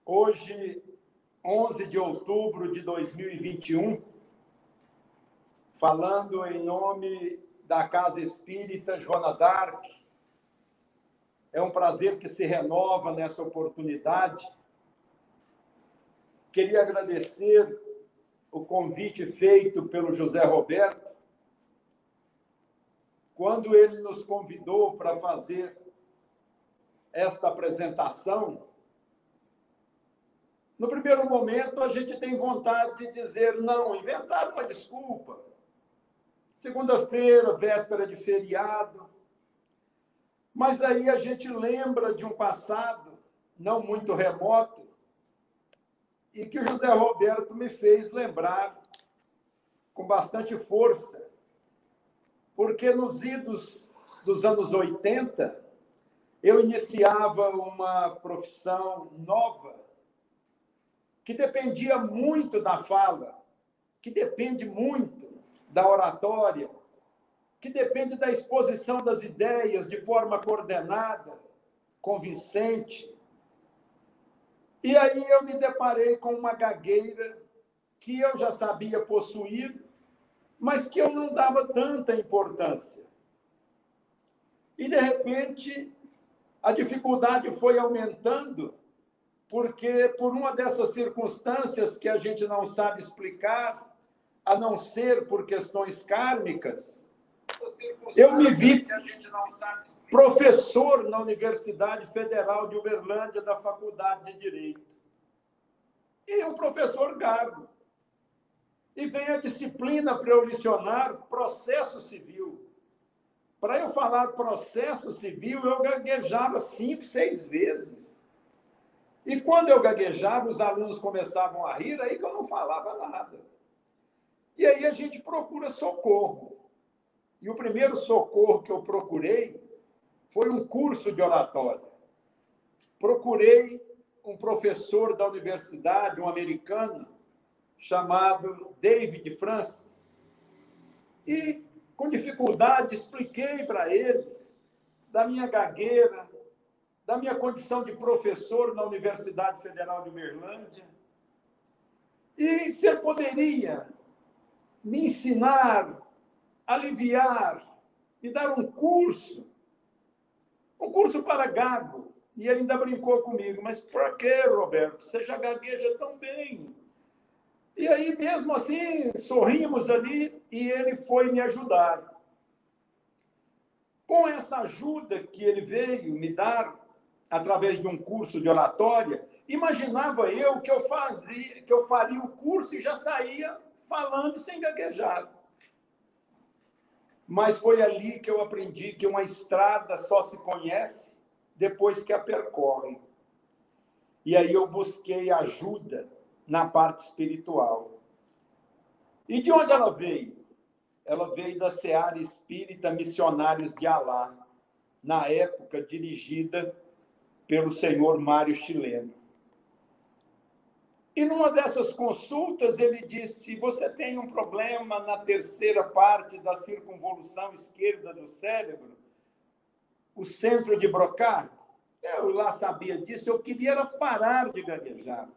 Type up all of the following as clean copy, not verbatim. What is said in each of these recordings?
Hoje, 11 de outubro de 2021, falando em nome da Casa Espírita Joana d'Arc, é um prazer que se renova nessa oportunidade. Queria agradecer o convite feito pelo José Roberto, quando ele nos convidou para fazer esta apresentação. No primeiro momento, a gente tem vontade de dizer, não, inventar uma desculpa. Segunda-feira, véspera de feriado. Mas aí a gente lembra de um passado não muito remoto e que o José Roberto me fez lembrar com bastante força, porque nos idos dos anos 80, eu iniciava uma profissão nova, que dependia muito da fala, que depende muito da oratória, que depende da exposição das ideias de forma coordenada, convincente. E aí eu me deparei com uma gagueira que eu já sabia possuir, mas que eu não dava tanta importância. E, de repente, a dificuldade foi aumentando, porque, por uma dessas circunstâncias que a gente não sabe explicar, a não ser por questões kármicas, eu me vi professor na Universidade Federal de Uberlândia, da Faculdade de Direito. E um professor gago. E vem a disciplina para eu lecionar processo civil. Para eu falar processo civil, eu gaguejava 5, 6 vezes. E quando eu gaguejava, os alunos começavam a rir, aí que eu não falava nada. E aí a gente procura socorro. E o primeiro socorro que eu procurei foi um curso de oratória. Procurei um professor da universidade, um americano, chamado David Francis. E, com dificuldade, expliquei para ele da minha gagueira, da minha condição de professor na Universidade Federal de Uberlândia, e se ele poderia me ensinar, aliviar, me dar um curso para gago. E ele ainda brincou comigo, mas por que, Roberto? Você já gagueja tão bem. E aí, mesmo assim, sorrimos ali e ele foi me ajudar. Com essa ajuda que ele veio me dar, através de um curso de oratória, imaginava eu que eu faria o curso e já saía falando sem gaguejar. Mas foi ali que eu aprendi que uma estrada só se conhece depois que a percorre. E aí eu busquei ajuda na parte espiritual. E de onde ela veio? Ela veio da Seara Espírita Missionários de Alá, na época dirigida pelo senhor Mário Chileno. E numa dessas consultas ele disse, você tem um problema na terceira parte da circunvolução esquerda do cérebro, o centro de Broca? Eu lá sabia disso, eu queria parar de gaguejar.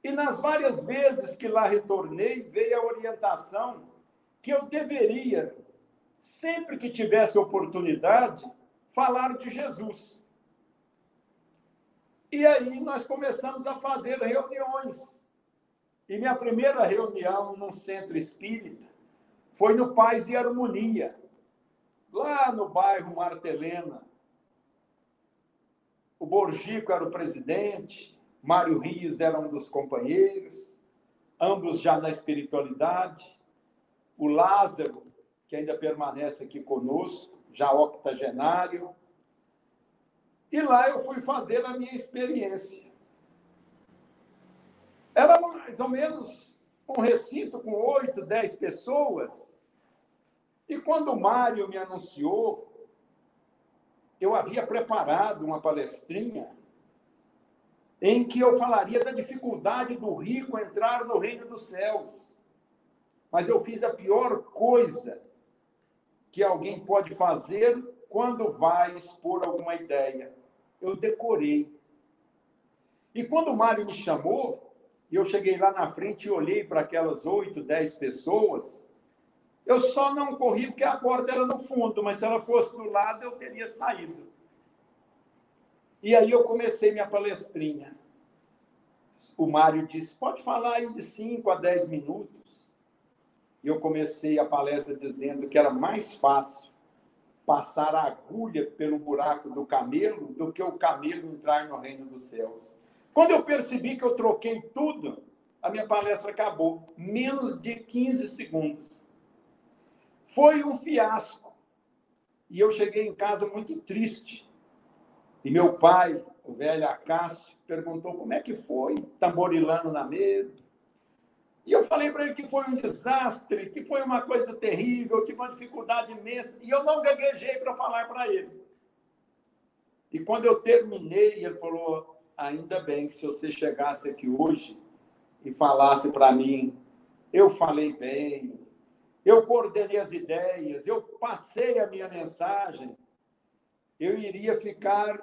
E nas várias vezes que lá retornei, veio a orientação que eu deveria, sempre que tivesse oportunidade, falar de Jesus. E aí nós começamos a fazer reuniões. E minha primeira reunião num centro espírita foi no Paz e Harmonia, lá no bairro Martelena. O Borgico era o presidente, Mário Rios era um dos companheiros, ambos já na espiritualidade. O Lázaro, que ainda permanece aqui conosco, já octogenário. E lá eu fui fazer a minha experiência. Era mais ou menos um recinto com 8, 10 pessoas. E quando o Mário me anunciou, eu havia preparado uma palestrinha em que eu falaria da dificuldade do rico entrar no reino dos céus. Mas eu fiz a pior coisa que alguém pode fazer quando vai expor alguma ideia. Eu decorei. E quando o Mário me chamou, eu cheguei lá na frente e olhei para aquelas 8, 10 pessoas, eu só não corri porque a porta era no fundo, mas se ela fosse do lado, eu teria saído. E aí eu comecei minha palestrinha. O Mário disse, pode falar aí de 5 a 10 minutos. E eu comecei a palestra dizendo que era mais fácil passar a agulha pelo buraco do camelo do que o camelo entrar no reino dos céus. Quando eu percebi que eu troquei tudo, a minha palestra acabou. Menos de 15 segundos. Foi um fiasco. E eu cheguei em casa muito triste. E meu pai, o velho Acácio, perguntou como é que foi, tamborilando na mesa. E eu falei para ele que foi um desastre, que foi uma coisa terrível, que foi uma dificuldade imensa. E eu não gaguejei para falar para ele. E quando eu terminei, ele falou, ainda bem que se você chegasse aqui hoje e falasse para mim, eu falei bem, eu coordenei as ideias, eu passei a minha mensagem, eu iria ficar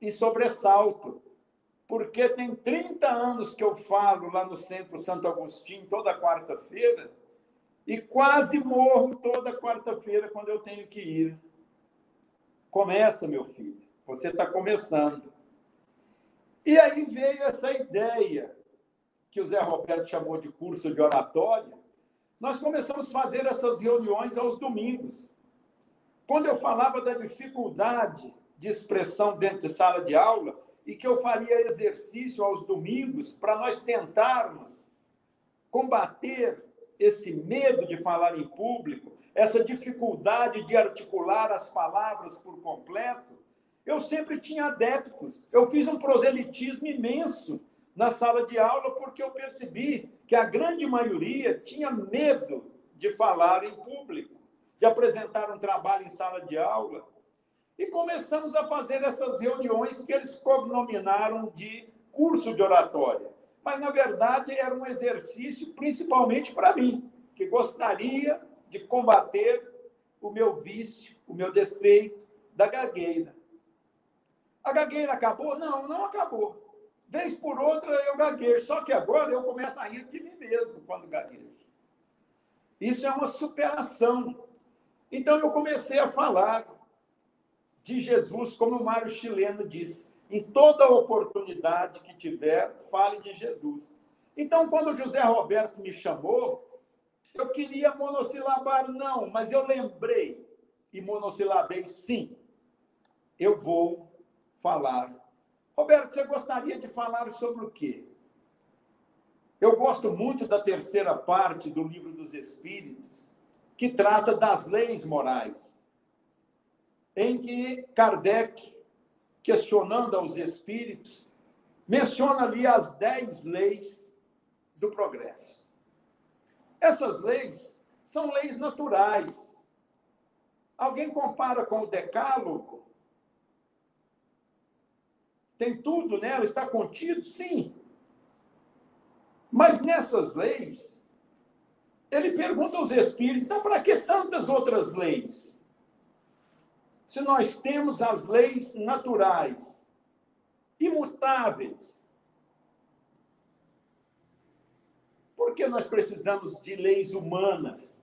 em sobressalto. Porque tem 30 anos que eu falo lá no Centro Santo Agostinho, toda quarta-feira, e quase morro toda quarta-feira quando eu tenho que ir. Começa, meu filho, você está começando. E aí veio essa ideia, que o Zé Roberto chamou de curso de oratória. Nós começamos a fazer essas reuniões aos domingos. Quando eu falava da dificuldade de expressão dentro de sala de aula, e que eu faria exercício aos domingos para nós tentarmos combater esse medo de falar em público, essa dificuldade de articular as palavras por completo, eu sempre tinha adeptos. Eu fiz um proselitismo imenso na sala de aula porque eu percebi que a grande maioria tinha medo de falar em público, de apresentar um trabalho em sala de aula. E começamos a fazer essas reuniões que eles cognominaram de curso de oratória. Mas, na verdade, era um exercício principalmente para mim, que gostaria de combater o meu vício, o meu defeito da gagueira. A gagueira acabou? Não, não acabou. Vez por outra eu gaguejo, só que agora eu começo a rir de mim mesmo quando gaguejo. Isso é uma superação. Então, eu comecei a falar de Jesus, como o Mário Chileno disse, em toda oportunidade que tiver, fale de Jesus. Então, quando o José Roberto me chamou, eu queria monossilabar, não, mas eu lembrei e monossilabei, sim, eu vou falar. Roberto, você gostaria de falar sobre o quê? Eu gosto muito da terceira parte do Livro dos Espíritos, que trata das leis morais, em que Kardec, questionando aos espíritos, menciona ali as 10 leis do progresso. Essas leis são leis naturais. Alguém compara com o Decálogo? Tem tudo nela, está contido? Sim. Mas nessas leis, ele pergunta aos espíritos, então para que tantas outras leis? Se nós temos as leis naturais, imutáveis, por que nós precisamos de leis humanas?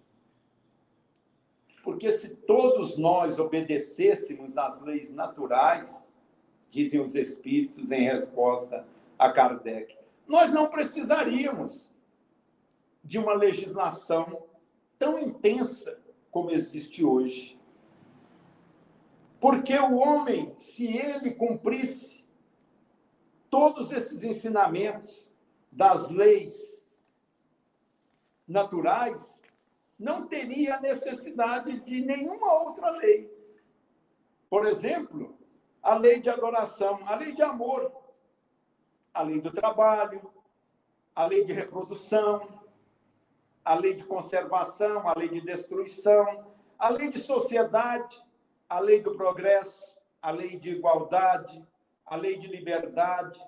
Porque se todos nós obedecêssemos às leis naturais, dizem os espíritos em resposta a Kardec, nós não precisaríamos de uma legislação tão intensa como existe hoje. Porque o homem, se ele cumprisse todos esses ensinamentos das leis naturais, não teria necessidade de nenhuma outra lei. Por exemplo, a lei de adoração, a lei de amor, a lei do trabalho, a lei de reprodução, a lei de conservação, a lei de destruição, a lei de sociedade, a lei do progresso, a lei de igualdade, a lei de liberdade,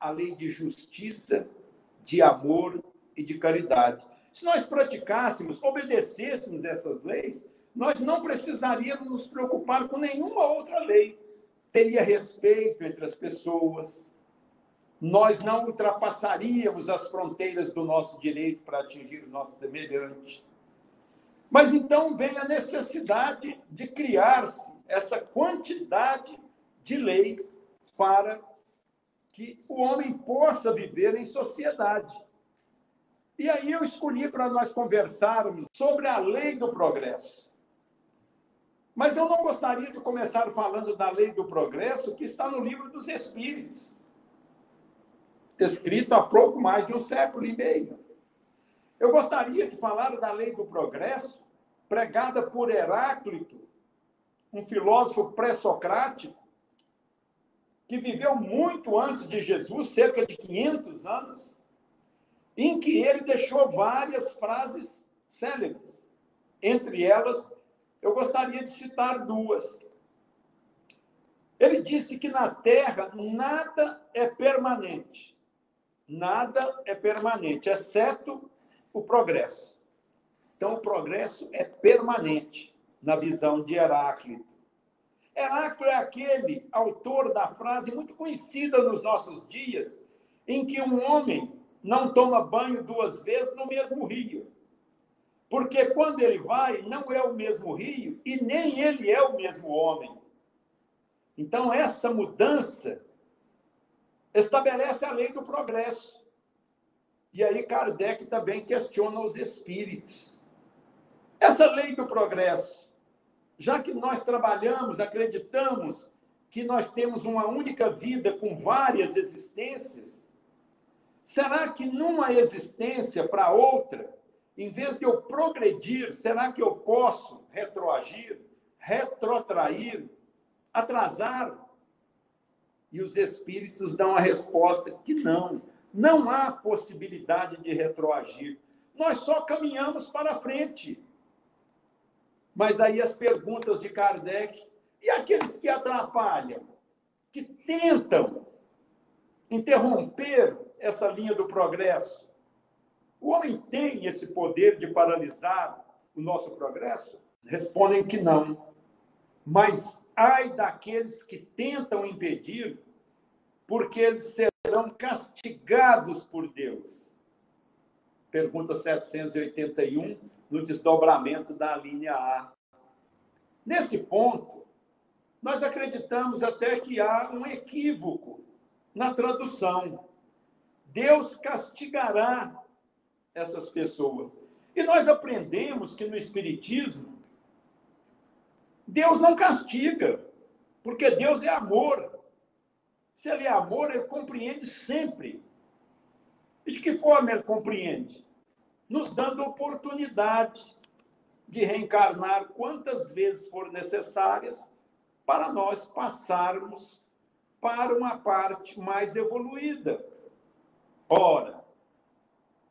a lei de justiça, de amor e de caridade. Se nós praticássemos, obedecêssemos essas leis, nós não precisaríamos nos preocupar com nenhuma outra lei. Teria respeito entre as pessoas, nós não ultrapassaríamos as fronteiras do nosso direito para atingir o nosso semelhante. Mas então vem a necessidade de criar-se essa quantidade de lei para que o homem possa viver em sociedade. E aí eu escolhi para nós conversarmos sobre a lei do progresso. Mas eu não gostaria de começar falando da lei do progresso, que está no Livro dos Espíritos, escrito há pouco mais de um século e meio. Eu gostaria de falar da lei do progresso, pregada por Heráclito, um filósofo pré-socrático, que viveu muito antes de Jesus, cerca de 500 anos, em que ele deixou várias frases célebres. Entre elas, eu gostaria de citar duas. Ele disse que na Terra nada é permanente. Nada é permanente, exceto o progresso. Então, o progresso é permanente, na visão de Heráclito. Heráclito é aquele autor da frase muito conhecida nos nossos dias, em que um homem não toma banho 2 vezes no mesmo rio. Porque quando ele vai, não é o mesmo rio e nem ele é o mesmo homem. Então, essa mudança estabelece a lei do progresso. E aí Kardec também questiona os espíritos. Essa lei do progresso, já que nós trabalhamos, acreditamos que nós temos uma única vida com várias existências, será que numa existência para outra, em vez de eu progredir, será que eu posso retroagir, retrotrair, atrasar? E os espíritos dão a resposta que não. Não há possibilidade de retroagir. Nós só caminhamos para frente. Mas aí as perguntas de Kardec, e aqueles que atrapalham, que tentam interromper essa linha do progresso? O homem tem esse poder de paralisar o nosso progresso? Respondem que não. Mas ai daqueles que tentam impedir, porque eles serão castigados por Deus. Pergunta 781, no desdobramento da linha A. Nesse ponto, nós acreditamos até que há um equívoco na tradução. Deus castigará essas pessoas. E nós aprendemos que no Espiritismo, Deus não castiga, porque Deus é amor. Se ele é amor, ele compreende sempre. E de que forma ele compreende? Nos dando oportunidade de reencarnar quantas vezes for necessárias para nós passarmos para uma parte mais evoluída. Ora,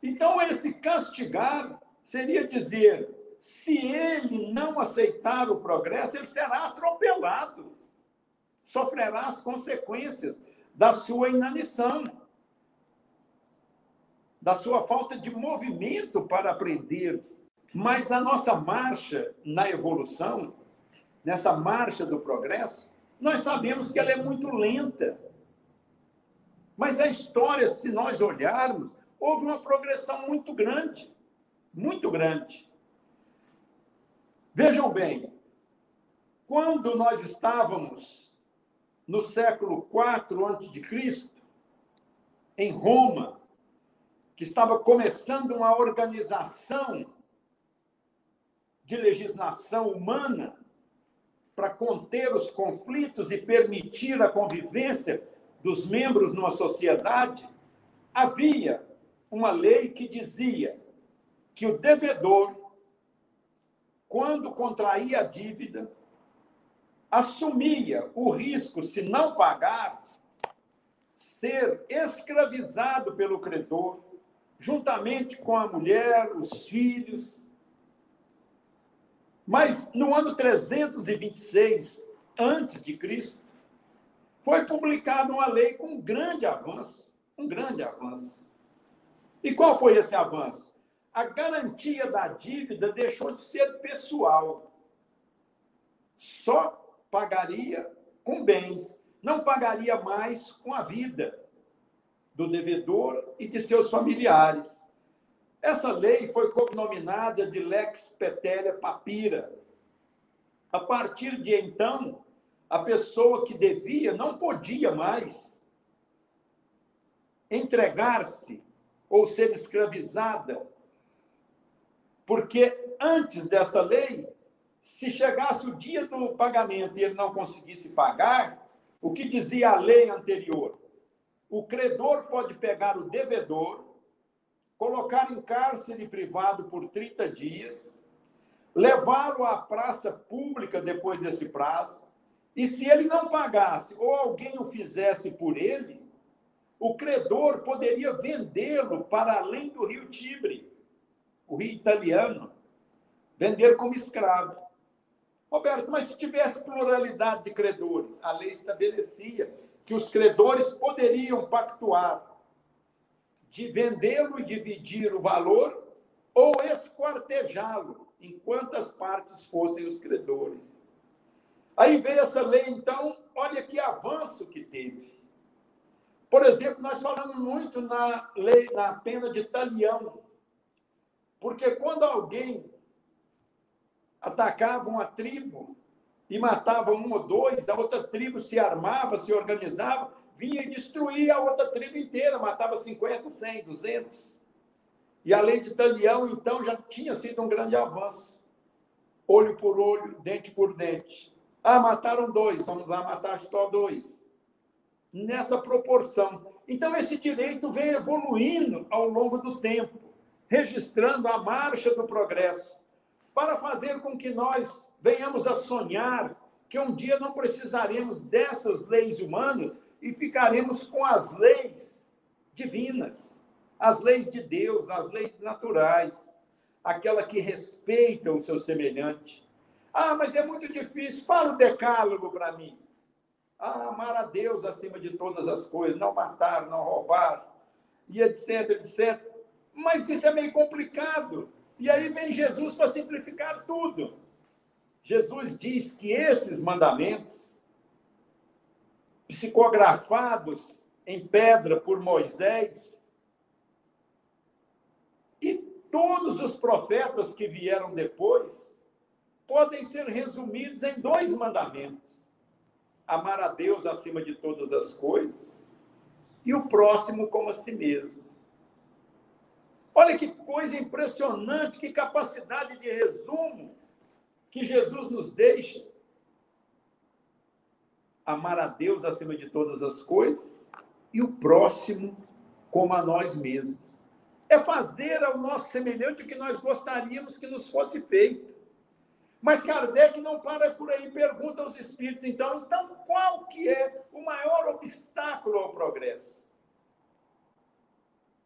então esse castigar seria dizer, se ele não aceitar o progresso, ele será atropelado, sofrerá as consequências da sua inanição, da sua falta de movimento para aprender. Mas a nossa marcha na evolução, nessa marcha do progresso, nós sabemos que ela é muito lenta. Mas a história, se nós olharmos, houve uma progressão muito grande, muito grande. Vejam bem, quando nós estávamos no século IV a.C., em Roma, que estava começando uma organização de legislação humana para conter os conflitos e permitir a convivência dos membros numa sociedade, havia uma lei que dizia que o devedor, quando contraía a dívida, assumia o risco, se não pagar, ser escravizado pelo credor, juntamente com a mulher, os filhos. Mas no ano 326 a.C., foi publicada uma lei com um grande avanço, um grande avanço. E qual foi esse avanço? A garantia da dívida deixou de ser pessoal. Só pagaria com bens, não pagaria mais com a vida. do devedor e de seus familiares. Essa lei foi cognominada de Lex Petelia Papira. A partir de então, a pessoa que devia não podia mais entregar-se ou ser escravizada, porque antes dessa lei, se chegasse o dia do pagamento e ele não conseguisse pagar, o que dizia a lei anterior? O credor pode pegar o devedor, colocar em cárcere privado por 30 dias, levá-lo à praça pública depois desse prazo, e se ele não pagasse ou alguém o fizesse por ele, o credor poderia vendê-lo para além do rio Tibre, o rio italiano, vender como escravo. Roberto, mas se tivesse pluralidade de credores, a lei estabelecia que os credores poderiam pactuar de vendê-lo e dividir o valor ou esquartejá-lo, enquanto as partes fossem os credores. Aí veio essa lei, então, olha que avanço que teve. Por exemplo, nós falamos muito na lei, na pena de talião, porque quando alguém atacava uma tribo e matava um ou dois, a outra tribo se armava, se organizava, vinha e destruía a outra tribo inteira, matava 50, 100, 200. E a lei de talião, então, já tinha sido um grande avanço. Olho por olho, dente por dente. Ah, mataram dois, vamos lá matar só dois. Nessa proporção. Então, esse direito vem evoluindo ao longo do tempo, registrando a marcha do progresso, para fazer com que nós venhamos a sonhar que um dia não precisaremos dessas leis humanas e ficaremos com as leis divinas, as leis de Deus, as leis naturais, aquela que respeita o seu semelhante. Ah, mas é muito difícil. Fala o decálogo para mim. Ah, amar a Deus acima de todas as coisas, não matar, não roubar, e etc, etc. Mas isso é meio complicado. E aí vem Jesus para simplificar tudo. Jesus diz que esses mandamentos, psicografados em pedra por Moisés, e todos os profetas que vieram depois, podem ser resumidos em 2 mandamentos. Amar a Deus acima de todas as coisas e o próximo como a si mesmo. Olha que coisa impressionante, que capacidade de resumo que Jesus nos deixa. Amar a Deus acima de todas as coisas e o próximo como a nós mesmos. É fazer ao nosso semelhante o que nós gostaríamos que nos fosse feito. Mas Kardec não para por aí, pergunta aos espíritos, então qual que é o maior obstáculo ao progresso?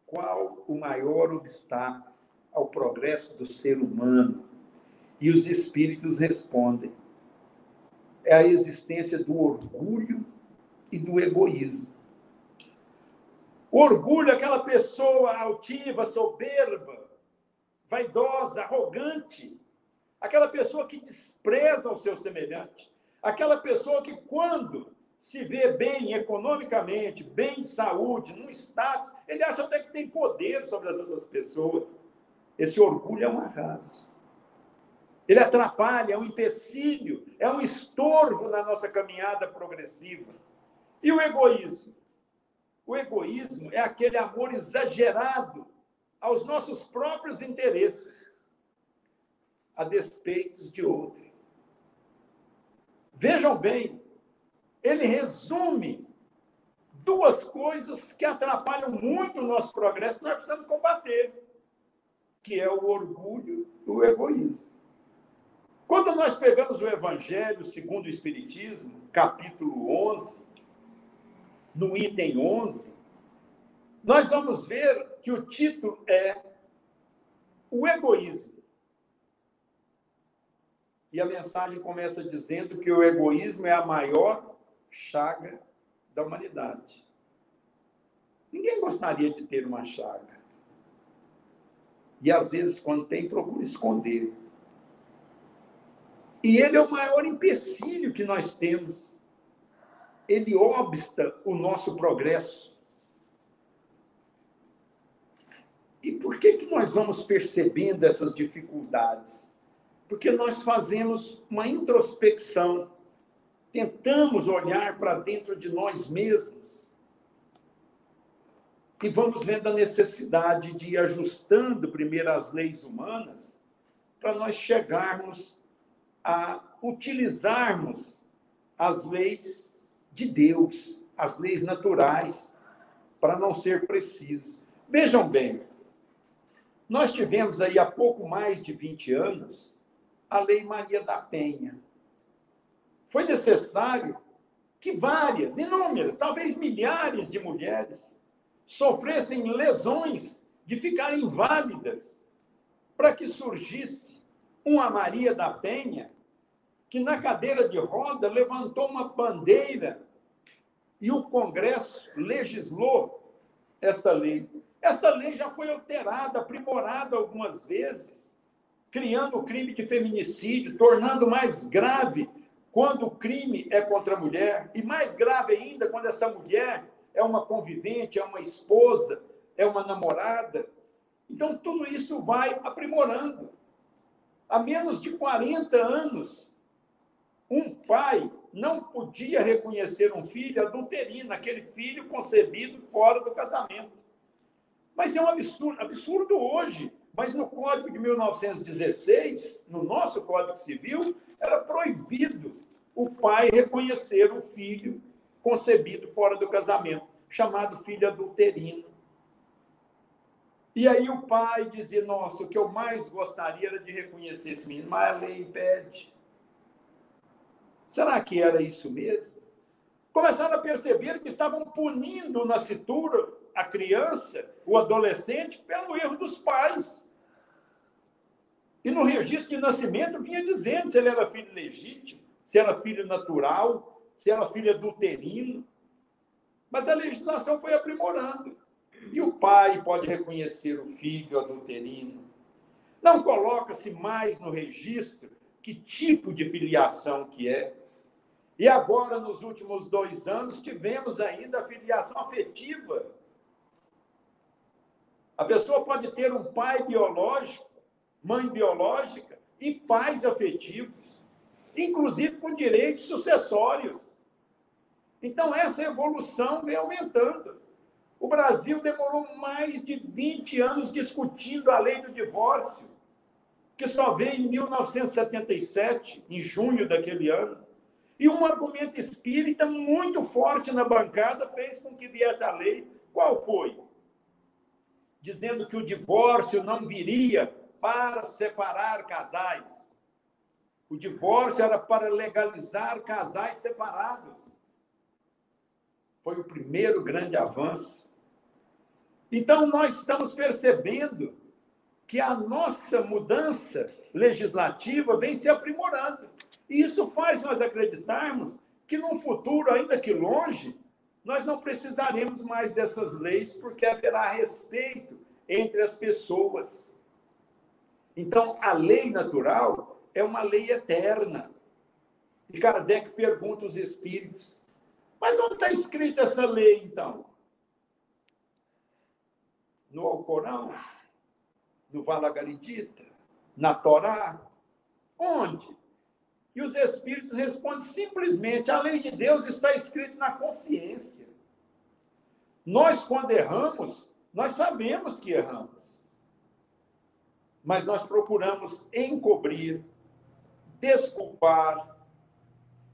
Qual o maior obstáculo ao progresso do ser humano? E os espíritos respondem: é a existência do orgulho e do egoísmo. O orgulho é aquela pessoa altiva, soberba, vaidosa, arrogante, aquela pessoa que despreza o seu semelhante, aquela pessoa que, quando se vê bem economicamente, bem de saúde, num status, ele acha até que tem poder sobre as outras pessoas. Esse orgulho é um arraso. Ele atrapalha, é um empecilho, é um estorvo na nossa caminhada progressiva. E o egoísmo? O egoísmo é aquele amor exagerado aos nossos próprios interesses, a despeito de outro. Vejam bem, ele resume 2 coisas que atrapalham muito o nosso progresso, que nós precisamos combater, que é o orgulho e o egoísmo. Quando nós pegamos o Evangelho segundo o Espiritismo, capítulo 11, no item 11, nós vamos ver que o título é o egoísmo. E a mensagem começa dizendo que o egoísmo é a maior chaga da humanidade. Ninguém gostaria de ter uma chaga. E, às vezes, quando tem, procura esconder. E ele é o maior empecilho que nós temos. Ele obsta o nosso progresso. E por que nós vamos percebendo essas dificuldades? Porque nós fazemos uma introspecção, tentamos olhar para dentro de nós mesmos e vamos vendo a necessidade de ir ajustando primeiro as leis humanas para nós chegarmos a utilizarmos as leis de Deus, as leis naturais, para não ser precisos. Vejam bem, nós tivemos aí há pouco mais de 20 anos a Lei Maria da Penha. Foi necessário que várias, inúmeras, talvez milhares de mulheres sofressem lesões de ficarem inválidas para que surgisse uma Maria da Penha que na cadeira de roda levantou uma bandeira e o Congresso legislou esta lei. Esta lei já foi alterada, aprimorada algumas vezes, criando o crime de feminicídio, tornando mais grave quando o crime é contra a mulher, e mais grave ainda quando essa mulher é uma convivente, é uma esposa, é uma namorada. Então, tudo isso vai aprimorando. Há menos de 40 anos, um pai não podia reconhecer um filho adulterino, aquele filho concebido fora do casamento. Mas é um absurdo hoje. Mas no Código de 1916, no nosso Código Civil, era proibido o pai reconhecer o filho concebido fora do casamento, chamado filho adulterino. E aí o pai dizia, nossa, o que eu mais gostaria era de reconhecer esse menino, mas a lei impede. Será que era isso mesmo? Começaram a perceber que estavam punindo o nascituro, a criança, o adolescente, pelo erro dos pais. E no registro de nascimento vinha dizendo se ele era filho legítimo, se era filho natural, se era filho adulterino. Mas a legislação foi aprimorando. E o pai pode reconhecer o filho adulterino. Não coloca-se mais no registro que tipo de filiação que é. E agora, nos últimos 2 anos, tivemos ainda a filiação afetiva. A pessoa pode ter um pai biológico, mãe biológica e pais afetivos, inclusive com direitos sucessórios. Então, essa evolução vem aumentando. O Brasil demorou mais de 20 anos discutindo a lei do divórcio, que só veio em 1977, em junho daquele ano. E um argumento espírita muito forte na bancada fez com que viesse a lei. Qual foi? Dizendo que o divórcio não viria para separar casais. O divórcio era para legalizar casais separados. Foi o primeiro grande avanço. Então, nós estamos percebendo que a nossa mudança legislativa vem se aprimorando. E isso faz nós acreditarmos que, num futuro, ainda que longe, nós não precisaremos mais dessas leis, porque haverá respeito entre as pessoas. Então, a lei natural é uma lei eterna. E Kardec pergunta aos espíritos, mas onde está escrita essa lei, então? No Alcorão? No Valagaridita? Na Torá? Onde? E os espíritos respondem simplesmente, a lei de Deus está escrita na consciência. Nós, quando erramos, nós sabemos que erramos. Mas nós procuramos encobrir, desculpar,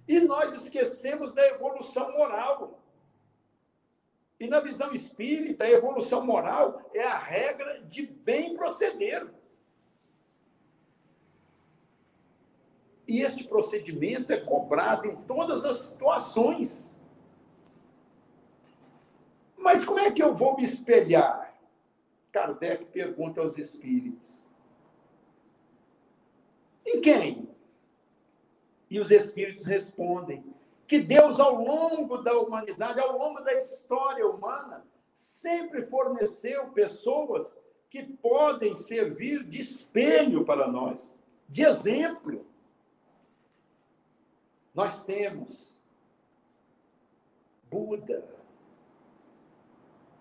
e nós esquecemos da evolução moral. E na visão espírita, a evolução moral é a regra de bem proceder. E este procedimento é cobrado em todas as situações. Mas como é que eu vou me espelhar? Kardec pergunta aos espíritos. Em quem? E os espíritos respondem que Deus, ao longo da humanidade, ao longo da história humana, sempre forneceu pessoas que podem servir de espelho para nós, de exemplo. Nós temos Buda,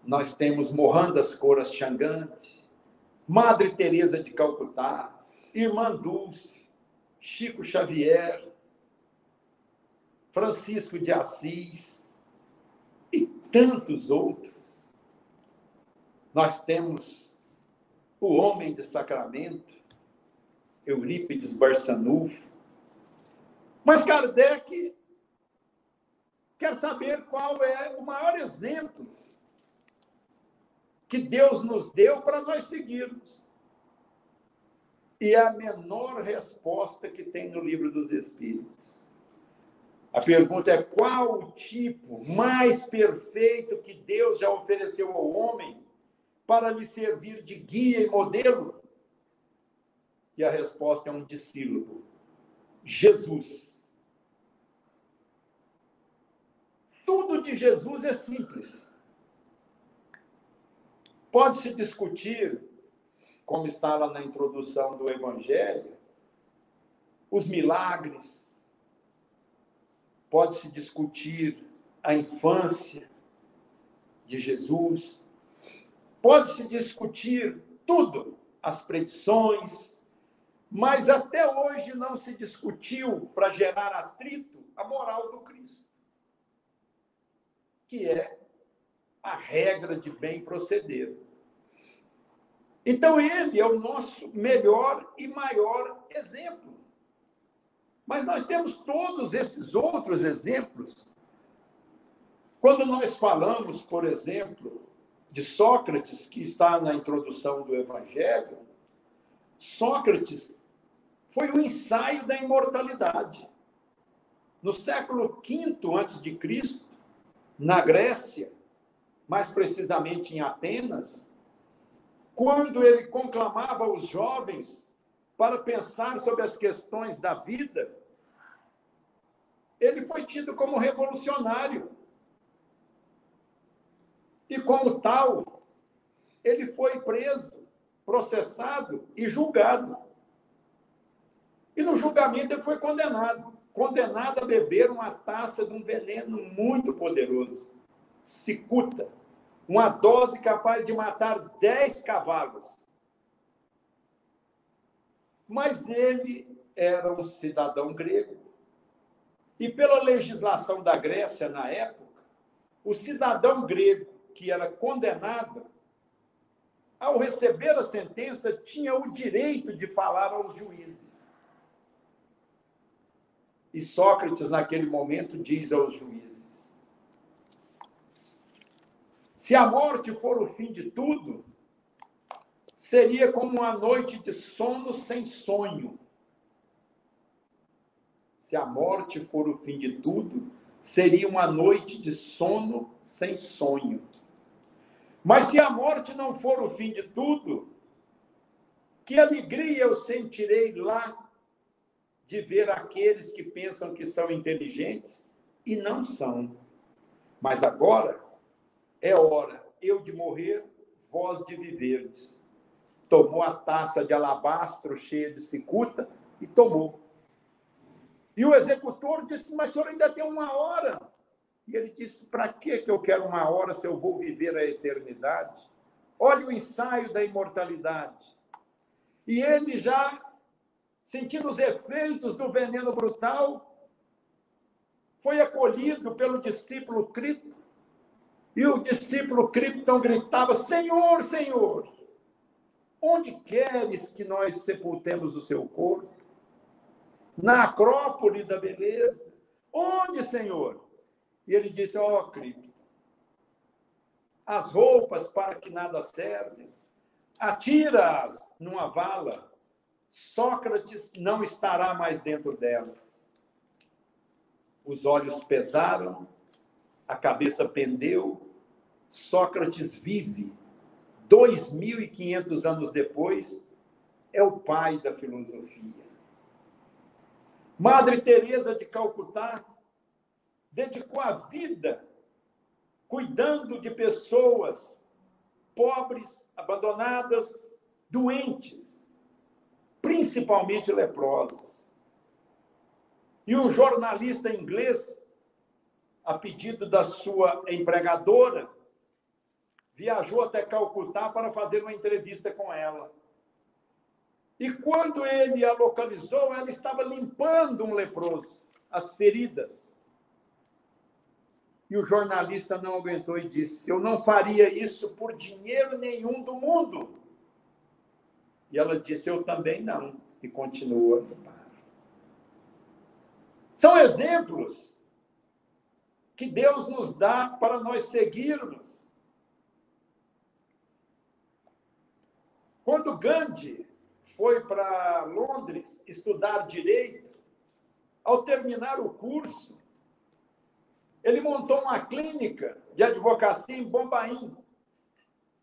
nós temos Mohandas Curachangante, Madre Teresa de Calcutá, Irmã Dulce, Chico Xavier, Francisco de Assis e tantos outros. Nós temos o homem de Sacramento, Eurípides Barçanufo. Mas Kardec quer saber qual é o maior exemplo que Deus nos deu para nós seguirmos. E é a menor resposta que tem no Livro dos Espíritos. A pergunta é: qual o tipo mais perfeito que Deus já ofereceu ao homem para lhe servir de guia e modelo? E a resposta é um dissílabo: Jesus. Tudo de Jesus é simples. Pode-se discutir, como está lá na introdução do Evangelho, os milagres, pode-se discutir a infância de Jesus, pode-se discutir tudo, as predições, mas até hoje não se discutiu, para gerar atrito, a moral do Cristo, que é a regra de bem proceder. Então, ele é o nosso melhor e maior exemplo. Mas nós temos todos esses outros exemplos. Quando nós falamos, por exemplo, de Sócrates, que está na introdução do Evangelho, Sócrates foi um ensaio da imortalidade. No século V a.C., na Grécia, mais precisamente em Atenas, quando ele conclamava os jovens para pensar sobre as questões da vida, ele foi tido como revolucionário. E, como tal, ele foi preso, processado e julgado. E, no julgamento, ele foi condenado. Condenado a beber uma taça de um veneno muito poderoso, cicuta. Uma dose capaz de matar 10 cavalos. Mas ele era um cidadão grego. E pela legislação da Grécia, na época, o cidadão grego que era condenado, ao receber a sentença, tinha o direito de falar aos juízes. E Sócrates, naquele momento, diz aos juízes: se a morte for o fim de tudo, seria como uma noite de sono sem sonho. Se a morte for o fim de tudo, seria uma noite de sono sem sonho. Mas se a morte não for o fim de tudo, que alegria eu sentirei lá de ver aqueles que pensam que são inteligentes e não são. Mas agora é hora eu de morrer, vós de viverdes. Tomou a taça de alabastro cheia de cicuta e tomou. E o executor disse: mas o senhor ainda tem uma hora. E ele disse: para que eu quero uma hora se eu vou viver a eternidade? Olha o ensaio da imortalidade. E ele, já sentindo os efeitos do veneno brutal, foi acolhido pelo discípulo Crito. E o discípulo Cripton gritava: Senhor, Senhor, onde queres que nós sepultemos o seu corpo? Na Acrópole da beleza? Onde, Senhor? E ele disse: ó, Cripton, as roupas para que nada servem, atira-as numa vala, Sócrates não estará mais dentro delas. Os olhos pesaram, a cabeça pendeu, Sócrates vive. 2.500 anos depois, é o pai da filosofia. Madre Teresa de Calcutá dedicou a vida cuidando de pessoas pobres, abandonadas, doentes, principalmente leprosos. E um jornalista inglês, a pedido da sua empregadora, viajou até Calcutá para fazer uma entrevista com ela. E quando ele a localizou, ela estava limpando um leproso, as feridas. E o jornalista não aguentou e disse: eu não faria isso por dinheiro nenhum do mundo. E ela disse: eu também não. E continua a limpar. São exemplos que Deus nos dá para nós seguirmos. Quando Gandhi foi para Londres estudar direito, ao terminar o curso, ele montou uma clínica de advocacia em Bombaim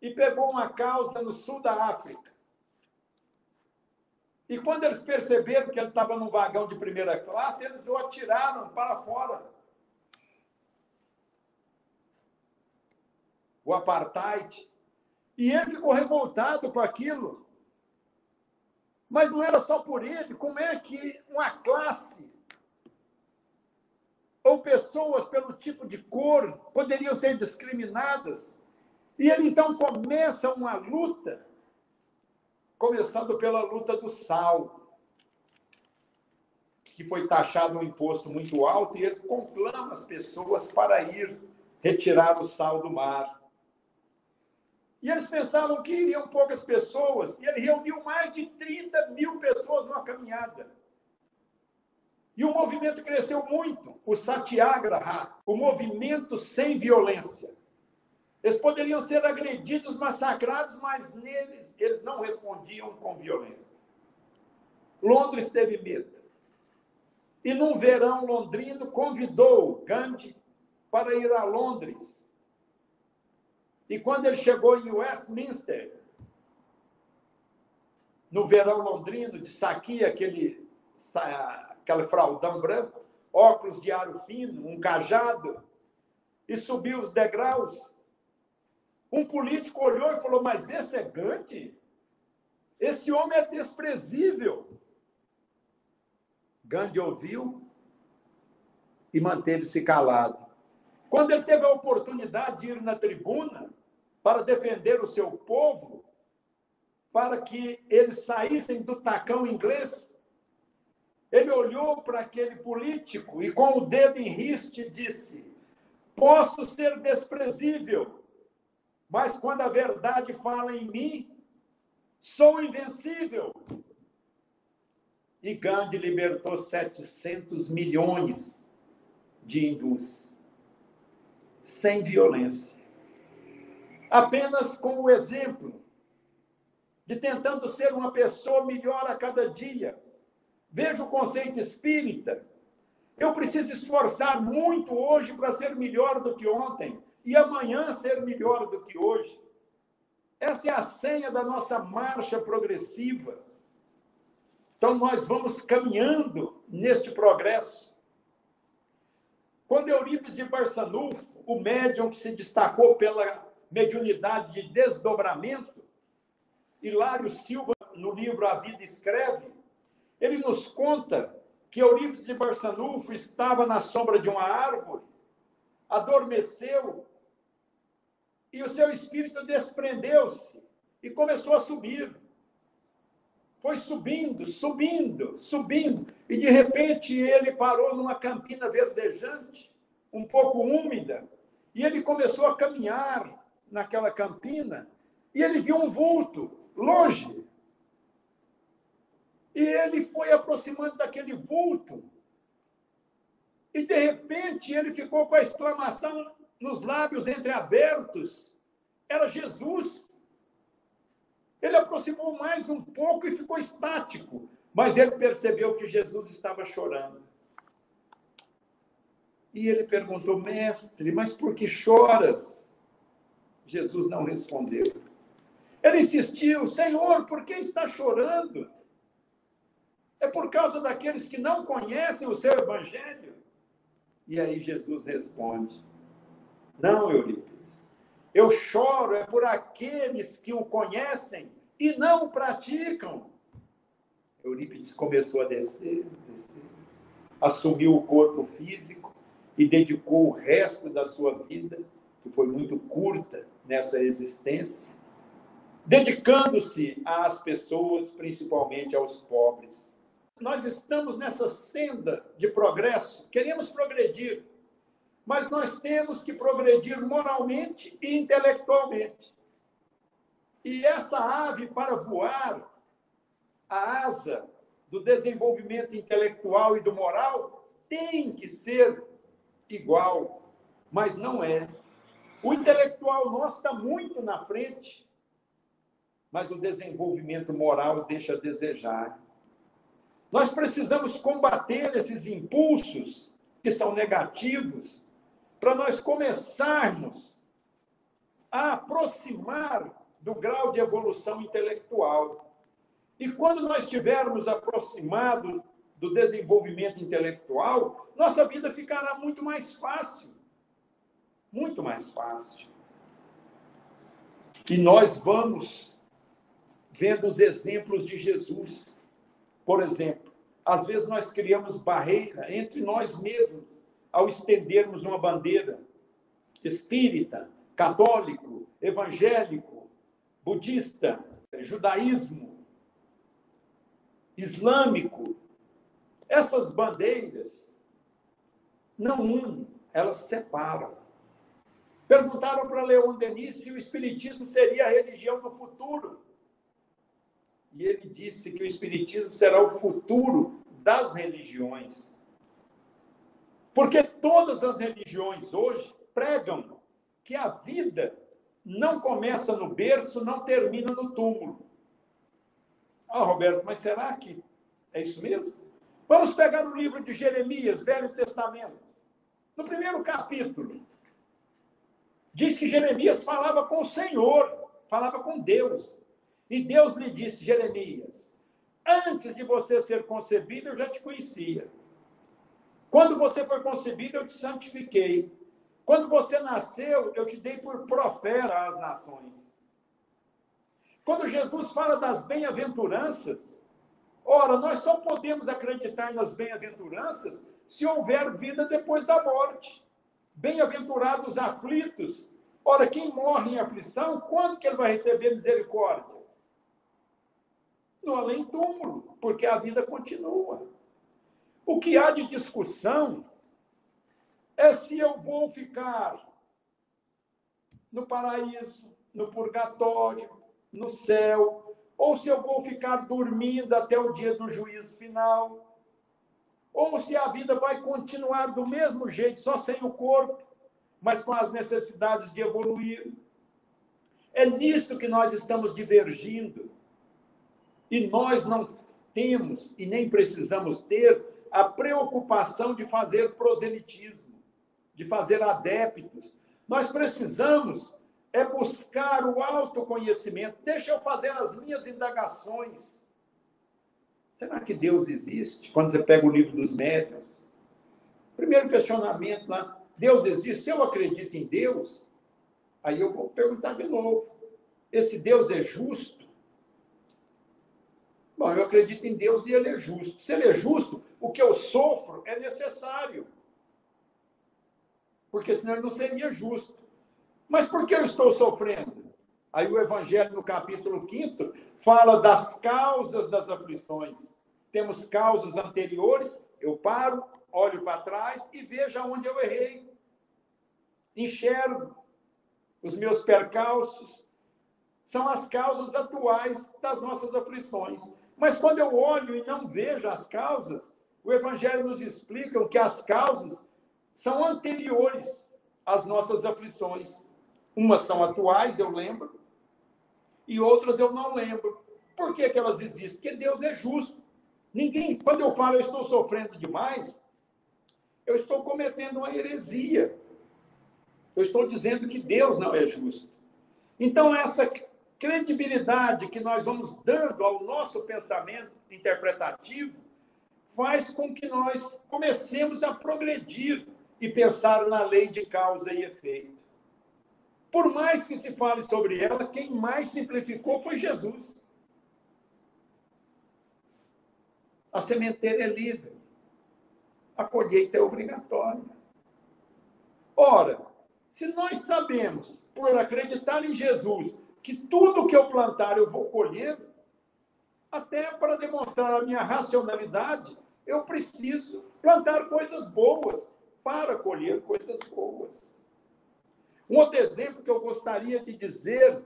e pegou uma causa no sul da África. E quando eles perceberam que ele estava num vagão de primeira classe, eles o atiraram para fora. O apartheid. E ele ficou revoltado com aquilo. Mas não era só por ele. Como é que uma classe ou pessoas pelo tipo de cor poderiam ser discriminadas? E ele então começa uma luta, começando pela luta do sal, que foi taxado um imposto muito alto, e ele conclama as pessoas para ir retirar o sal do mar. E eles pensavam que iriam poucas pessoas, e ele reuniu mais de 30 mil pessoas numa caminhada. E o movimento cresceu muito, o Satyagraha, o movimento sem violência. Eles poderiam ser agredidos, massacrados, mas neles eles não respondiam com violência. Londres teve medo. E num verão londrino convidou Gandhi para ir a Londres. E quando ele chegou em Westminster, no verão londrino, de saquia, aquele fraldão branco, óculos de aro fino, um cajado, e subiu os degraus, um político olhou e falou: mas esse é Gandhi? Esse homem é desprezível. Gandhi ouviu e manteve-se calado. Quando ele teve a oportunidade de ir na tribuna para defender o seu povo, para que eles saíssem do tacão inglês, ele olhou para aquele político e, com o dedo em riste, disse: posso ser desprezível, mas quando a verdade fala em mim, sou invencível. E Gandhi libertou 700 milhões de hindus, sem violência. Apenas com o exemplo de tentando ser uma pessoa melhor a cada dia. Veja o conceito espírita. Eu preciso esforçar muito hoje para ser melhor do que ontem e amanhã ser melhor do que hoje. Essa é a senha da nossa marcha progressiva. Então, nós vamos caminhando neste progresso. Quando Eurípides de Barçanufo, o médium que se destacou pela mediunidade de desdobramento, Hilário Silva, no livro A Vida Escreve, ele nos conta que Eurípides de Barçanufo estava na sombra de uma árvore, adormeceu, e o seu espírito desprendeu-se e começou a subir. Foi subindo, subindo, subindo, e de repente ele parou numa campina verdejante, um pouco úmida, e ele começou a caminhar naquela campina, e ele viu um vulto longe. E ele foi aproximando daquele vulto, e de repente ele ficou com a exclamação nos lábios entreabertos: era Jesus. Ele aproximou mais um pouco e ficou estático, mas ele percebeu que Jesus estava chorando. E ele perguntou: mestre, mas por que choras? Jesus não respondeu. Ele insistiu: Senhor, por que está chorando? É por causa daqueles que não conhecem o seu evangelho? E aí Jesus responde: não, Eurípides, eu choro é por aqueles que o conhecem e não o praticam. Eurípides começou a descer, assumiu o corpo físico e dedicou o resto da sua vida, que foi muito curta nessa existência, dedicando-se às pessoas, principalmente aos pobres. Nós estamos nessa senda de progresso, queremos progredir, mas nós temos que progredir moralmente e intelectualmente. E essa ave, para voar, a asa do desenvolvimento intelectual e do moral, tem que ser igual, mas não é. O intelectual nosso está muito na frente, mas o desenvolvimento moral deixa a desejar. Nós precisamos combater esses impulsos que são negativos para nós começarmos a aproximar do grau de evolução intelectual. E quando nós estivermos aproximados do desenvolvimento intelectual, nossa vida ficará muito mais fácil. Muito mais fácil. E nós vamos vendo os exemplos de Jesus. Por exemplo, às vezes nós criamos barreira entre nós mesmos ao estendermos uma bandeira espírita, católico, evangélico, budista, judaísmo, islâmico. Essas bandeiras não unem, elas separam. Perguntaram para Leon Denis se o espiritismo seria a religião do futuro. E ele disse que o espiritismo será o futuro das religiões. Porque todas as religiões hoje pregam que a vida não começa no berço, não termina no túmulo. Roberto, mas será que é isso mesmo? Vamos pegar o livro de Jeremias, Velho Testamento. No primeiro capítulo, diz que Jeremias falava com o Senhor, falava com Deus. E Deus lhe disse, Jeremias, antes de você ser concebido, eu já te conhecia. Quando você foi concebido, eu te santifiquei. Quando você nasceu, eu te dei por profeta às nações. Quando Jesus fala das bem-aventuranças, ora, nós só podemos acreditar nas bem-aventuranças se houver vida depois da morte. Bem-aventurados aflitos. Ora, quem morre em aflição, quando que ele vai receber misericórdia? No além-túmulo, porque a vida continua. O que há de discussão é se eu vou ficar no paraíso, no purgatório, no céu, ou se eu vou ficar dormindo até o dia do juízo final, ou se a vida vai continuar do mesmo jeito, só sem o corpo, mas com as necessidades de evoluir. É nisso que nós estamos divergindo. E nós não temos e nem precisamos ter a preocupação de fazer proselitismo, de fazer adeptos. Nós precisamos buscar o autoconhecimento. Deixa eu fazer as minhas indagações. Será que Deus existe? Quando você pega o livro dos médiuns, primeiro questionamento lá, Deus existe? Se eu acredito em Deus, aí eu vou perguntar de novo, esse Deus é justo? Bom, eu acredito em Deus e ele é justo. Se ele é justo, o que eu sofro é necessário. Porque senão ele não seria justo. Mas por que eu estou sofrendo? Aí o Evangelho, no capítulo 5, fala das causas das aflições. Temos causas anteriores, eu paro, olho para trás e vejo onde eu errei. Enxergo os meus percalços. São as causas atuais das nossas aflições. Mas quando eu olho e não vejo as causas, o Evangelho nos explica que as causas são anteriores às nossas aflições. Umas são atuais, eu lembro, e outras eu não lembro. Por que que elas existem? Porque Deus é justo. Ninguém, quando eu falo eu estou sofrendo demais, eu estou cometendo uma heresia. Eu estou dizendo que Deus não é justo. Então, essa credibilidade que nós vamos dando ao nosso pensamento interpretativo faz com que nós comecemos a progredir e pensar na lei de causa e efeito. Por mais que se fale sobre ela, quem mais simplificou foi Jesus. A sementeira é livre. A colheita é obrigatória. Ora, se nós sabemos, por acreditar em Jesus, que tudo que eu plantar eu vou colher, até para demonstrar a minha racionalidade, eu preciso plantar coisas boas para colher coisas boas. Um outro exemplo que eu gostaria de dizer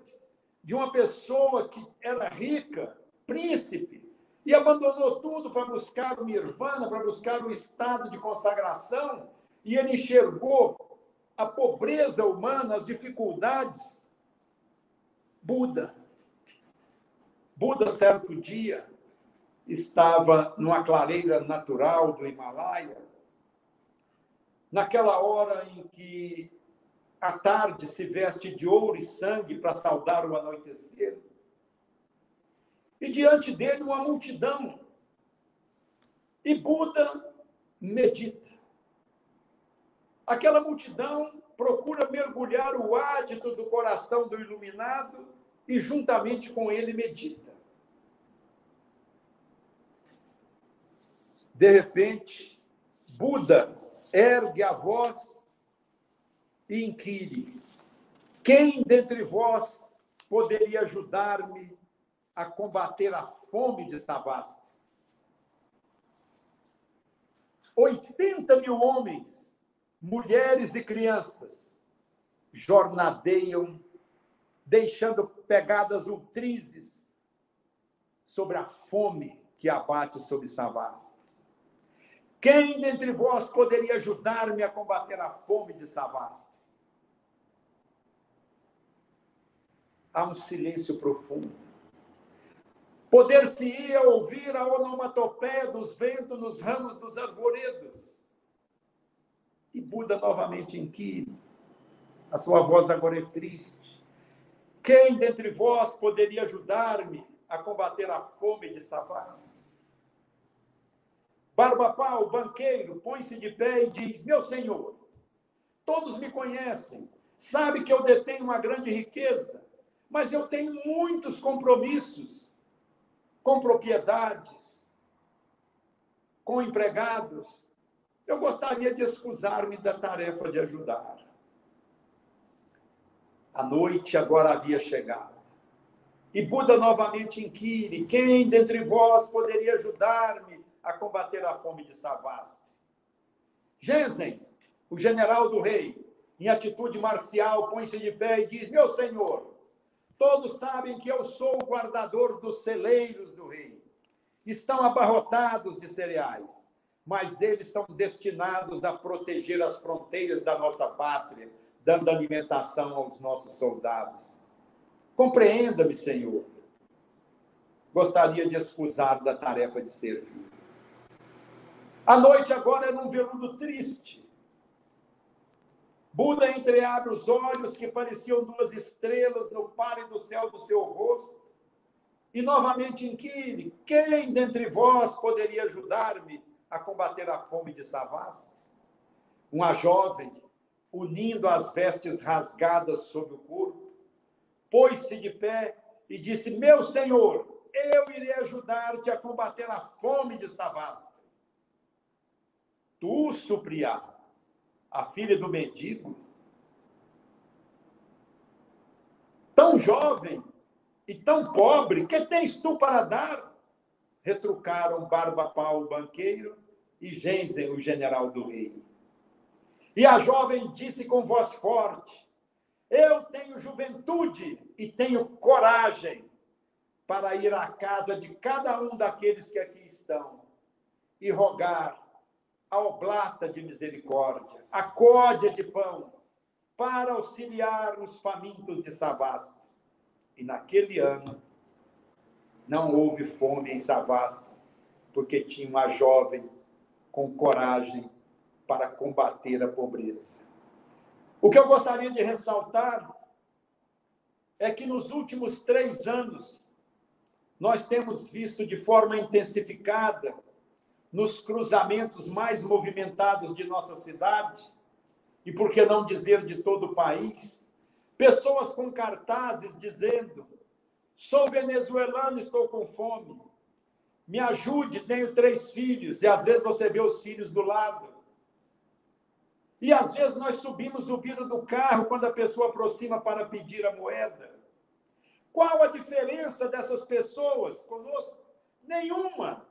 de uma pessoa que era rica, príncipe, e abandonou tudo para buscar o nirvana, para buscar o estado de consagração, e ele enxergou a pobreza humana, as dificuldades. Buda, certo dia, estava numa clareira natural do Himalaia, naquela hora em que a tarde se veste de ouro e sangue para saudar o anoitecer, e diante dele uma multidão, e Buda medita. Aquela multidão procura mergulhar o hálito do coração do iluminado e juntamente com ele medita. De repente, Buda ergue a voz e inquire: quem dentre vós poderia ajudar-me a combater a fome de Savastra? 80.000 homens, mulheres e crianças jornadeiam, deixando pegadas ultrizes sobre a fome que abate sobre Savastra. Quem dentre vós poderia ajudar-me a combater a fome de Savastra? Há um silêncio profundo. Poder-se-ia ouvir a onomatopeia dos ventos nos ramos dos arvoredos. E Buda novamente inquire. A sua voz agora é triste. Quem dentre vós poderia ajudar-me a combater a fome de Savastra? Barba-pau, banqueiro, põe-se de pé e diz: meu senhor, todos me conhecem, sabe que eu detenho uma grande riqueza, mas eu tenho muitos compromissos com propriedades, com empregados. Eu gostaria de excusar-me da tarefa de ajudar. A noite agora havia chegado. E Buda novamente inquire: quem dentre vós poderia ajudar-me a combater a fome de Savastra? Genzen, o general do rei, em atitude marcial, põe-se de pé e diz: meu senhor, todos sabem que eu sou o guardador dos celeiros do rei. Estão abarrotados de cereais, mas eles são destinados a proteger as fronteiras da nossa pátria, dando alimentação aos nossos soldados. Compreenda-me, senhor. Gostaria de excusar da tarefa de servir. A noite agora era um veludo triste. Buda entreabre os olhos que pareciam duas estrelas no pálido céu do seu rosto e novamente inquire: quem dentre vós poderia ajudar-me a combater a fome de Savastra? Uma jovem, unindo as vestes rasgadas sobre o corpo, pôs-se de pé e disse: meu senhor, eu irei ajudar-te a combater a fome de Savastra. Tu, Supriya, a filha do mendigo, tão jovem e tão pobre, que tens tu para dar? Retrucaram Barba-pau, o banqueiro, e Genzen, o general do rei. E a jovem disse com voz forte: eu tenho juventude e tenho coragem para ir à casa de cada um daqueles que aqui estão e rogar a oblata de misericórdia, a códia de pão, para auxiliar os famintos de Savastra. E naquele ano, não houve fome em Savastra, porque tinha uma jovem com coragem para combater a pobreza. O que eu gostaria de ressaltar é que nos últimos 3 anos, nós temos visto de forma intensificada, nos cruzamentos mais movimentados de nossa cidade, e por que não dizer de todo o país, pessoas com cartazes dizendo: sou venezuelano, estou com fome, me ajude, tenho 3 filhos, e às vezes você vê os filhos do lado. E às vezes nós subimos o vidro do carro quando a pessoa aproxima para pedir a moeda. Qual a diferença dessas pessoas conosco? Nenhuma.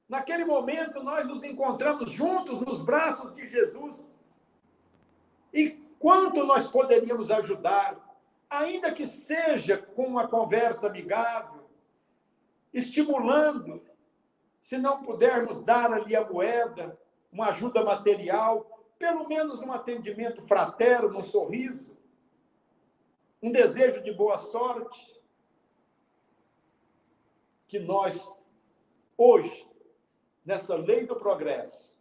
Naquele momento, nós nos encontramos juntos nos braços de Jesus. E quanto nós poderíamos ajudar, ainda que seja com uma conversa amigável, estimulando, se não pudermos dar ali a moeda, uma ajuda material, pelo menos um atendimento fraterno, um sorriso, um desejo de boa sorte, que nós, hoje, nessa lei do progresso,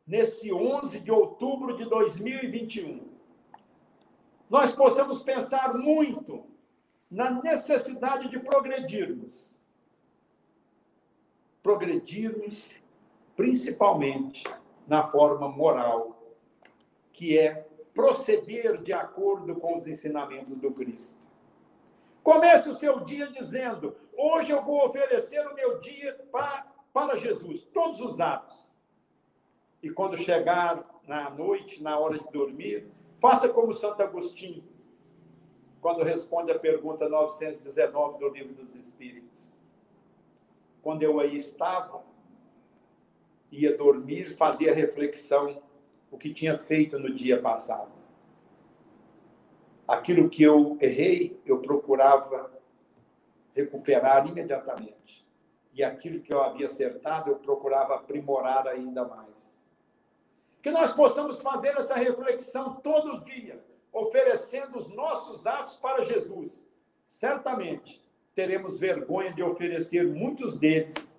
nesse 11 de outubro de 2021, nós possamos pensar muito na necessidade de progredirmos. Progredirmos, principalmente, na forma moral, que é proceder de acordo com os ensinamentos do Cristo. Comece o seu dia dizendo: hoje eu vou oferecer o meu dia para Jesus, todos os atos. E quando chegar na noite, na hora de dormir, faça como Santo Agostinho, quando responde a pergunta 919 do Livro dos Espíritos. Quando eu aí estava, ia dormir, fazia reflexão o que tinha feito no dia passado. Aquilo que eu errei, eu procurava recuperar imediatamente. E aquilo que eu havia acertado, eu procurava aprimorar ainda mais. Que nós possamos fazer essa reflexão todo dia, oferecendo os nossos atos para Jesus. Certamente teremos vergonha de oferecer muitos deles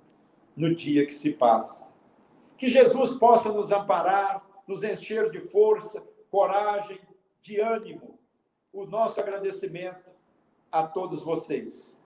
no dia que se passa. Que Jesus possa nos amparar, nos encher de força, coragem, de ânimo. O nosso agradecimento a todos vocês.